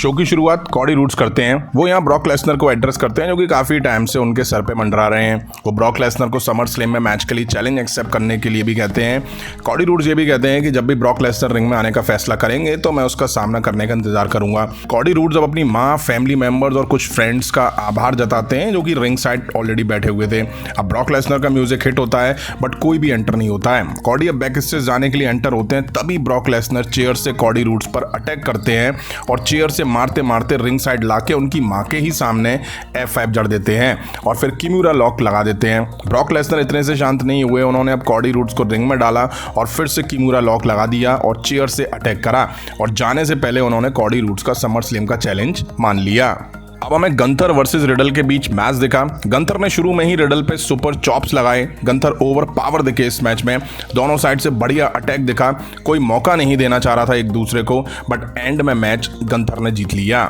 Show की शुरुआत Cardi roads करते हैं। वो यहाँ ब्रॉक लेसनर को एड्रेस करते हैं जो कि काफ़ी टाइम से उनके सर पे मंडरा रहे हैं। वो ब्रॉक लेसनर को समर स्लैम में मैच के लिए चैलेंज एक्सेप्ट करने के लिए भी कहते हैं। कॉडी रूड्स ये भी कहते हैं कि जब भी ब्रॉक लेसनर रिंग में आने का फैसला करेंगे तो मैं उसका सामना करने का इंतजार करूंगा। कॉडी रूड्स अब अपनी माँ, फैमिली मेंबर्स और कुछ फ्रेंड्स का आभार जताते हैं जो कि रिंग साइड ऑलरेडी बैठे हुए थे। अब ब्रॉक लेसनर का म्यूजिक हिट होता है बट कोई भी एंटर नहीं होता है। कॉडी अब बैक स्टेज जाने के लिए एंटर होते हैं, तभी ब्रॉक लेसनर चेयर से कॉडी रूड्स पर अटैक करते हैं और चेयर से मारते मारते रिंग साइड लाके उनकी मां के ही सामने F5 जड़ देते हैं और फिर किम्यूरा लॉक लगा देते हैं। ब्रॉक लेसनर इतने से शांत नहीं हुए, उन्होंने अब कॉडी रूड्स को रिंग में डाला और फिर से किम्यूरा लॉक लगा दिया और चेयर से अटैक करा और जाने से पहले उन्होंने कॉडी रूड्स का समर स्लैम का चैलेंज मान लिया। अब हमें गंथर वर्सेस रिडल के बीच मैच दिखा। गंथर ने शुरू में ही रिडल पे सुपर चॉप्स लगाए। गंथर ओवर पावर दिखे इस मैच में, दोनों साइड से बढ़िया अटैक दिखा, कोई मौका नहीं देना चाह रहा था एक दूसरे को, बट एंड में मैच गंथर ने जीत लिया।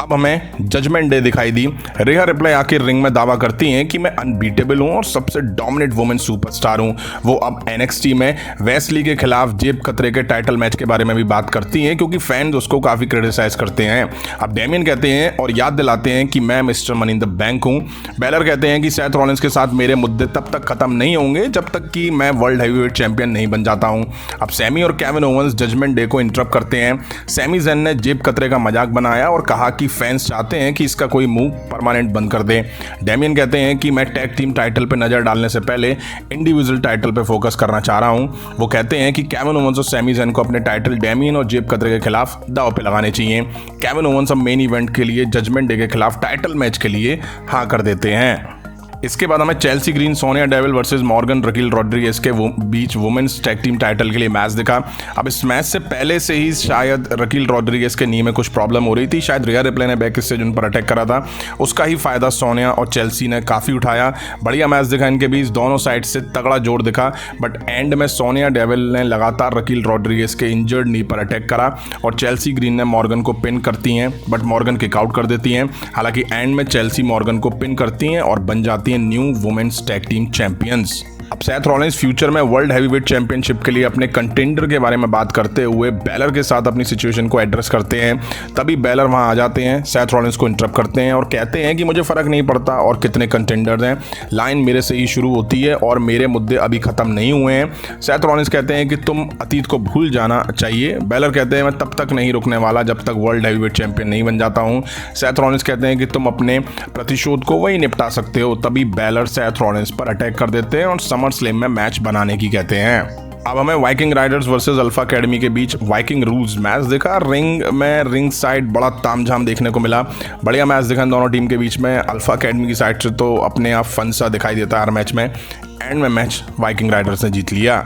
अब हमें जजमेंट डे दिखाई दी। रेहा रिप्लाई आखिर रिंग में दावा करती हैं कि मैं अनबीटेबल हूं और सबसे डोमिनेट वुमेन सुपरस्टार हूं। वो अब NXT में वेस्ली के खिलाफ जेब कतरे के टाइटल मैच के बारे में भी बात करती हैं क्योंकि फैंस उसको काफ़ी क्रिटिसाइज करते हैं। अब डेमियन कहते हैं और याद दिलाते हैं कि मैं mister money in the bank हूं। बैलर कहते हैं कि सेथ रॉलिंस के साथ मेरे मुद्दे तब तक खत्म नहीं होंगे जब तक कि मैं वर्ल्ड हैवीवेट चैंपियन नहीं बन जाता हूं। अब सैमी और केविन ओवेंस जजमेंट डे को इंटरप्ट करते हैं। सैमी ज़ेन ने जेब कतरे का मजाक बनाया और कहा कि फैंस चाहते हैं कि इसका कोई मुंह परमानेंट बंद कर दे। डेमियन कहते हैं कि मैं टैग टीम टाइटल पे नजर डालने से पहले इंडिविजुअल टाइटल पे फोकस करना चाह रहा हूं। वो कहते हैं कि केविन ओवेंस और सैमी ज़ेन को अपने टाइटल डेमियन और जेब कतरे के खिलाफ दांव पे लगाने चाहिए। केविन ओवेंस अब मेन इवेंट के लिए जजमेंट डे के खिलाफ टाइटल मैच के लिए हाँ कर देते हैं। इसके बाद हमें Chelsea Green, Sonya Deville versus Morgan Raquel Rodriguez के बीच वुमेन्स टैग टीम टाइटल के लिए मैच दिखा। अब इस मैच से पहले से ही शायद रकील रॉड्रिगेज के नी में कुछ प्रॉब्लम हो रही थी, शायद रेहा रिप्लाई ने बैक स्टेज उन पर अटैक करा था, उसका ही फायदा सोनिया और चेल्सी ने काफ़ी उठाया। बढ़िया मैच दिखा इनके बीच, दोनों साइड से तगड़ा जोड़ दिखा, बट एंड में सोनिया डेविल ने लगातार रकील रॉड्रिगेज के इंजर्ड नी पर अटैक करा और चेल्सी ग्रीन ने मॉर्गन को पिन करती हैं बट मॉर्गन किक आउट कर देती हैं। हालांकि एंड में चेल्सी मॉर्गन को पिन करती हैं और बन जाती हैं new women's tag team champions. अब सेथ रॉलिंस फ्यूचर में वर्ल्ड हैवीवेट चैंपियनशिप के लिए अपने कंटेंडर के बारे में बात करते हुए बैलर के साथ अपनी सिचुएशन को एड्रेस करते हैं। तभी बैलर वहां आ जाते हैं, सेथ रॉलिंस को इंटरप्ट करते हैं और कहते हैं कि मुझे फ़र्क नहीं पड़ता और कितने कंटेंडर्स हैं, लाइन मेरे से ही शुरू होती है और मेरे मुद्दे अभी ख़त्म नहीं हुए हैं। सेथ रॉलिंस कहते हैं कि तुम अतीत को भूल जाना चाहिए। बैलर कहते हैं मैं तब तक नहीं रुकने वाला जब तक वर्ल्ड हैवीवेट चैंपियन नहीं बन जाता हूँ। सेथ रॉलिंस कहते हैं कि तुम अपने प्रतिशोध को वही निपटा सकते हो। तभी बैलर सेथ रॉलिंस पर अटैक कर देते हैं और समर स्लैम में मैच बनाने की कहते हैं। अब हमें Viking Riders versus alpha academy के बीच वाइकिंग रूल्स मैच दिखा। रिंग साइड बड़ा तामझाम देखने को मिला, बढ़िया मैच दिखा दोनों टीम के बीच में। अल्फा अकेडमी की साइड से तो अपने आप फन सा दिखाई देता है हर मैच में। एंड में मैच वाइकिंग राइडर्स ने जीत लिया।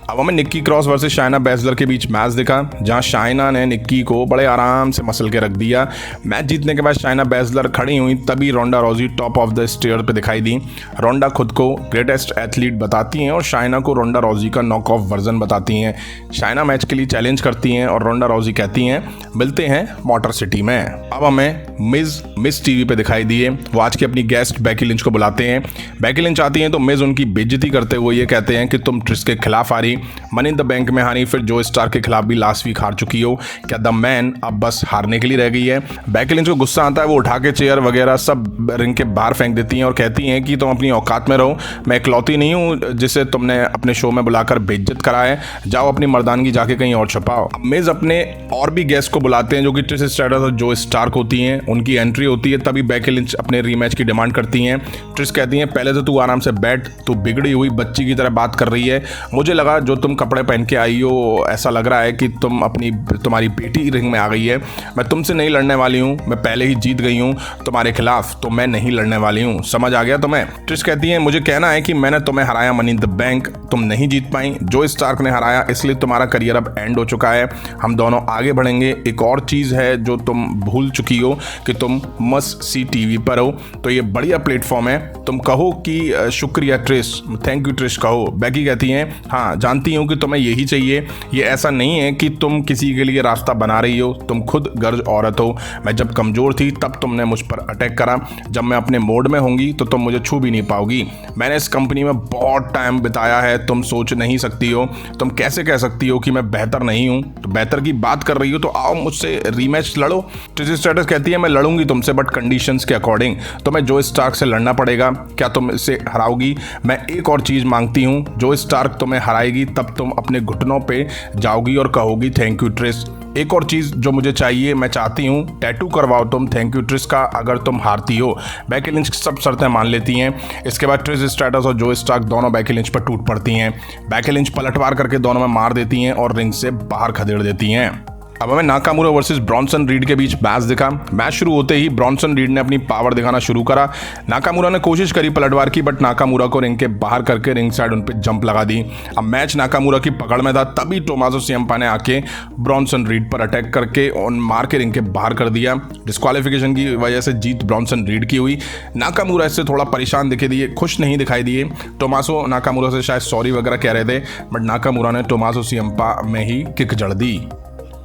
अब हमें निक्की क्रॉस वर्सेस शाइना बैसलर के बीच मैच दिखा जहां शाइना ने निक्की को बड़े आराम से मसल के रख दिया। मैच जीतने के बाद शाइना बैसलर खड़ी हुई, तभी Ronda Rousey top of the stair पे दिखाई दी। रोंडा खुद को ग्रेटेस्ट एथलीट बताती हैं और शाइना को रोंडा रॉजी का नॉक ऑफ वर्जन बताती हैं। शाइना मैच के लिए चैलेंज करती हैं और रोंडा रॉजी कहती हैं मिलते हैं मोटर सिटी में। अब हमें मिस टीवी पे दिखाई दिए। वो आज की अपनी गेस्ट बेकी लिंच को बुलाते हैं। बेकी लिंच आती हैं तो मिज उनकी बेइज्जती करते हुए ये कहते हैं कि तुम ट्रिस के खिलाफ हारी, मनी इन द बैंक में हारी, फिर जो स्टार के खिलाफ भी लास्ट वीक हार चुकी हो, क्या द मैन अब बस हारने के लिए रह गई है। बेकी लिंच को गुस्सा आता है, वो उठा के चेयर वगैरह सब रिंग के बाहर फेंक देती हैं और कहती हैं कि तुम अपनी औकात में रहो, मैं इकलौती नहीं हूँ जिसे तुमने अपने शो में बुलाकर बेइज्जत करा है, जाओ अपनी मर्दानगी जाके कहीं और छुपाओ। मिज अपने और भी गेस्ट को बुलाते हैं जो कि ट्रिस स्ट्रैटस और जो स्टार्क होती हैं, उनकी एंट्री होती है। तभी बेकी लिंच अपने रीमैच की डिमांड करती हैं। ट्रिस कहती हैं पहले तो तू आराम से बैठ, तू बिगड़ी हुई बच्ची की तरह बात कर रही है, मुझे लगा जो तुम कपड़े पहन के आई हो ऐसा लग रहा है कि तुम्हारी बेटी रिंग में आ गई है। मैं तुमसे नहीं लड़ने वाली हूँ, मैं पहले ही जीत गई हूँ तुम्हारे खिलाफ, तो मैं नहीं लड़ने वाली हूँ, समझ आ गया तुम्हें। ट्रिस कहती है मुझे कहना है कि मैंने तुम्हें हराया मनी इन द बैंक, तुम नहीं जीत पाई, जो स्टार्क ने हराया, इसलिए तुम्हारा करियर अब एंड हो चुका है, हम दोनों आगे बढ़ेंगे। एक और चीज़ है जो तुम भूल चुकी हो कि तुम मस्ट सी टीवी पर हो, तो ये बढ़िया प्लेटफॉर्म है, तुम कहो कि शुक्रिया ट्रिस, थैंक यू ट्रिस कहो। बेकी कहती हैं हाँ जानती जानती हूँ कि तुम्हें यही चाहिए। ये ऐसा नहीं है कि तुम किसी के लिए रास्ता बना रही हो, तुम खुद गर्ज औरत हो। मैं जब कमज़ोर थी तब तुमने मुझ पर अटैक करा, जब मैं अपने मोड में होंगी तो तुम मुझे छू भी नहीं पाओगी। मैंने इस कंपनी में बहुत टाइम बिताया है, तुम सोच नहीं सकती हो। तुम कैसे कह सकती हो कि मैं बेहतर नहीं हूँ? तो बेहतर की बात कर रही हो तो आओ मुझसे रीमैच लड़ो। ट्रिश स्ट्रैटस कहती है मैं लड़ूंगी तुमसे, बट कंडीशंस के अकॉर्डिंग। तुम्हें जो स्टार्क से लड़ना पड़ेगा। क्या तुम इसे हराओगी? मैं एक और चीज़ मांगती हूँ, जो स्टार्क तुम्हें हराएगी तब तुम अपने घुटनों पे जाओगी और कहोगी थैंक यू ट्रिश। एक और चीज़ जो मुझे चाहिए, मैं चाहती हूँ टैटू करवाओ तुम थैंक यू ट्रिश का, अगर तुम हारती हो। बेकी लिंच सब शर्तें मान लेती हैं। इसके बाद ट्रिश स्ट्रैटस और जो स्टार्क दोनों बेकी लिंच पर टूट पड़ती हैं। बेकी लिंच पलटवार करके दोनों में मार देती हैं और रिंग से बाहर खदेड़ देती हैं। अब हमें नाकामुरा वर्सेस ब्रॉन्सन रीड के बीच मैच दिखा। मैच शुरू होते ही ब्रॉन्सन रीड ने अपनी पावर दिखाना शुरू करा। नाकामुरा ने कोशिश करी पलटवार की, बट नाकामुरा को रिंग के बाहर करके रिंग साइड उन पर जंप लगा दी। अब मैच नाकामुरा की पकड़ में था, तभी टोमासो सिएम्पा ने आके ब्रॉन्सन रीड पर अटैक करके और मार के रिंग के बाहर कर दिया। डिस्क्वालिफिकेशन की वजह से जीत ब्रॉन्सन रीड की हुई। नाकामुरा इससे थोड़ा परेशान दिखे दिए, खुश नहीं दिखाई दिए। टोमासो नाकामुरा से शायद सॉरी वगैरह कह रहे थे, बट नाकामुरा ने टोमासो सिएम्पा में ही किक जड़ दी।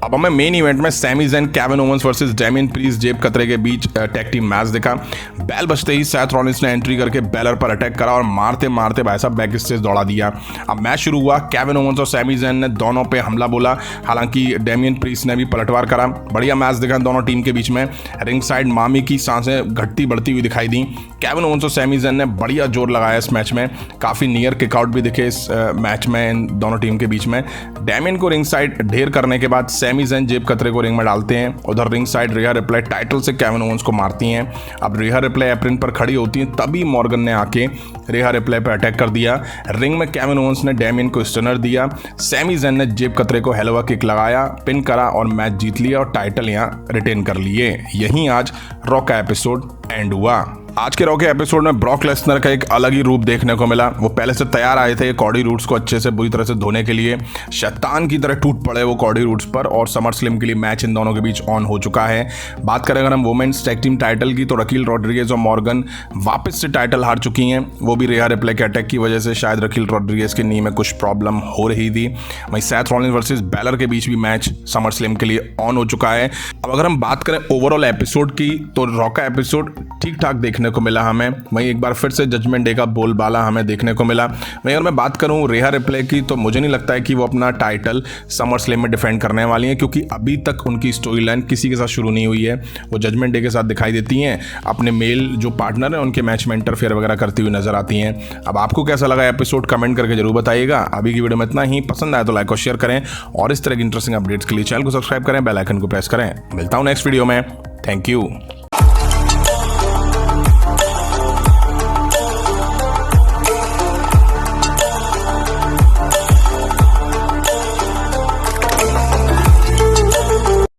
अब हमें मेन इवेंट में Sami Zayn, Kevin Owens versus Damian Priest, जेब कतरे के बीच टैग टीम मैच दिखा। बेल बजते ही सेथ रॉलिंस ने एंट्री करके बेलर पर अटैक करा और मारते मारते भाई साहब बैक स्टेज दौड़ा दिया। अब मैच शुरू हुआ। केविन ओवेंस और सैमी ज़ैन ने दोनों पे हमला बोला, हालांकि डेमियन प्रीस्ट ने भी पलटवार करा। बढ़िया मैच दिखा दोनों टीम के बीच में। रिंग साइड मामी की सांसें घटती बढ़ती हुई दिखाई दी। केविन ओवेंस और सैमी ज़ैन ने बढ़िया जोर लगाया इस मैच में। काफ़ी नियर किकआउट भी दिखे इस मैच में इन दोनों टीम के बीच में। डेमियन को रिंग साइड ढेर करने के बाद सैमी ज़ैन जेब कतरे को रिंग में डालते हैं। उधर रिंग साइड रिहा रिप्ले टाइटल से केविन ओवेंस को मारती हैं। अब रिहा रिप्ले एप्रिन पर खड़ी होती हैं, तभी मॉर्गन ने आके रिहा रिप्ले पर अटैक कर दिया। रिंग में केविन ओवेंस ने डेमियन को स्टनर दिया। सैमी ज़ैन ने जेब कतरे को हेलवा किक लगाया, पिन करा और मैच जीत लिया और टाइटल यहाँ रिटेन कर लिए। यहीं आज रॉ का एपिसोड एंड हुआ। आज के रॉ के एपिसोड में ब्रॉक लेसनर का एक अलग ही रूप देखने को मिला। वो पहले से तैयार आए थे कॉडी रूड्स को अच्छे से बुरी तरह से धोने के लिए। शैतान की तरह टूट पड़े वो कॉडी रूड्स पर और समर स्लिम के लिए मैच इन दोनों के बीच ऑन हो चुका है। बात करें अगर हम वुमेन्स टैग टीम टाइटल की, तो रकील रॉड्रिगेज और मॉर्गन वापस से टाइटल हार चुकी हैं। वो भी रिहा रिप्ले के अटैक की वजह से। शायद रकील रॉड्रिगेज के नी में कुछ प्रॉब्लम हो रही थी। वहीं सेथ रॉलिंस वर्सेस बेलर के बीच भी मैच समर स्लिम के लिए ऑन हो चुका है। अब अगर हम बात करें ओवरऑल एपिसोड की, तो रॉ का एपिसोड ठीक ठाक देखने को मिला हमें। वहीं एक बार फिर से जजमेंट डे का बोलबाला हमें देखने को मिला। वहीं अगर मैं बात करूं रिहा रिप्ले की, तो मुझे नहीं लगता है कि वो अपना टाइटल समर स्लैम में डिफेंड करने वाली हैं, क्योंकि अभी तक उनकी स्टोरी लाइन किसी के साथ शुरू नहीं हुई है। वो जजमेंट डे के साथ दिखाई देती हैं, अपने मेल जो पार्टनर है उनके मैच में इंटरफेयर वगैरह करती हुई नजर आती हैं। अब आपको कैसा लगा एपिसोड, कमेंट करके जरूर बताइएगा। अभी की वीडियो में इतना ही। पसंद आए तो लाइक और शेयर करें और इस तरह की इंटरेस्टिंग अपडेट्स के लिए चैनल को सब्सक्राइब करें, बेल आइकन को प्रेस करें। मिलता हूं नेक्स्ट वीडियो में। Thank you.